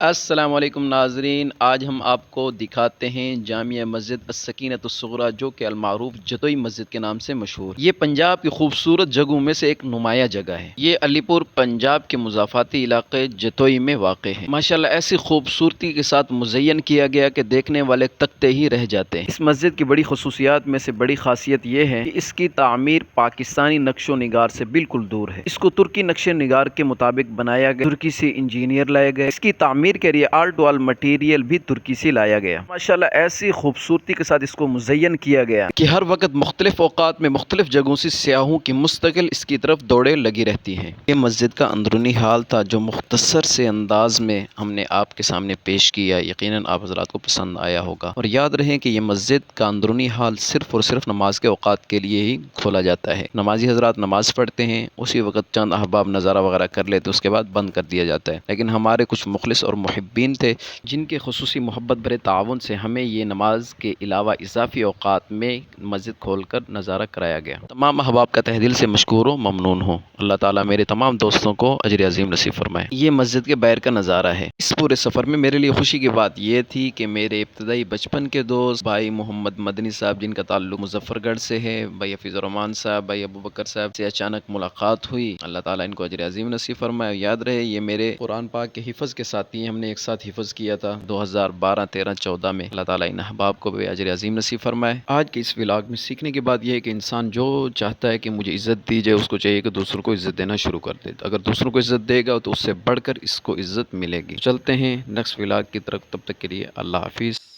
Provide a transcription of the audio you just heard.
السلام علیکم ناظرین، آج ہم آپ کو دکھاتے ہیں جامعہ مسجد السکینۃ الصغریٰ، جو کہ المعروف جتوئی مسجد کے نام سے مشہور۔ یہ پنجاب کی خوبصورت جگہوں میں سے ایک نمایاں جگہ ہے۔ یہ علی پور پنجاب کے مضافاتی علاقے جتوئی میں واقع ہے۔ ماشاءاللہ ایسی خوبصورتی کے ساتھ مزین کیا گیا کہ دیکھنے والے تکتے ہی رہ جاتے ہیں۔ اس مسجد کی بڑی خصوصیات میں سے بڑی خاصیت یہ ہے کہ اس کی تعمیر پاکستانی نقش و نگار سے بالکل دور ہے۔ اس کو ترکی نقش و نگار کے مطابق بنایا گیا، ترکی سے انجینئر لائے گئے۔ اس کی تعمیر کے لیے آل ٹو آل مٹیریل بھی ترکی سے لایا گیا۔ ماشاءاللہ ایسی خوبصورتی کے ساتھ اس کو مزین کیا گیا کہ ہر وقت مختلف اوقات میں مختلف جگہوں سے سیاحوں کی مستقل اس کی طرف دوڑیں لگی رہتی ہیں۔ یہ مسجد کا اندرونی حال تھا جو مختصر سے انداز میں ہم نے آپ کے سامنے پیش کیا۔ یقیناً آپ حضرات کو پسند آیا ہوگا، اور یاد رہیں کہ یہ مسجد کا اندرونی حال صرف اور صرف نماز کے اوقات کے لیے ہی کھولا جاتا ہے۔ نمازی حضرات نماز پڑھتے ہیں، اسی وقت چند احباب نظارہ وغیرہ کر لیتے، اس کے بعد بند کر دیا جاتا ہے۔ لیکن ہمارے کچھ مخلص اور محبین تھے جن کے خصوصی محبت بھرے تعاون سے ہمیں یہ نماز کے علاوہ اضافی اوقات میں مسجد کھول کر نظارہ کرایا گیا۔ تمام احباب کا تہ دل سے مشکور و ممنون ہوں۔ اللہ تعالیٰ میرے تمام دوستوں کو اجر عظیم نصیب فرمائے۔ یہ مسجد کے باہر کا نظارہ ہے۔ اس پورے سفر میں میرے لیے خوشی کی بات یہ تھی کہ میرے ابتدائی بچپن کے دوست بھائی محمد مدنی صاحب، جن کا تعلق مظفر گڑھ سے ہے، بھائی حفیظ الرحمان صاحب، بھائی ابو بکر صاحب سے اچانک ملاقات ہوئی۔ اللہ تعالیٰ ان کو اجر عظیم نصیب فرمائے۔ یاد رہے یہ میرے قرآن پاک کے حفظ کے ساتھی ہیں، ہم نے ایک ساتھ حفظ کیا تھا 2012، 13، 14 میں۔ اللہ تعالیٰ ان احباب کو بھی اجر عظیم نصیب فرمائے۔ آج کے اس ولاگ میں سیکھنے کی بات یہ ہے کہ انسان جو چاہتا ہے کہ مجھے عزت دی جائے، اس کو چاہیے کہ دوسروں کو عزت دینا شروع کر دے۔ اگر دوسروں کو عزت دے گا تو اس سے بڑھ کر اس کو عزت ملے گی۔ چلتے ہیں نیکسٹ ولاگ کی طرف، تب تک کے لیے اللہ حافظ۔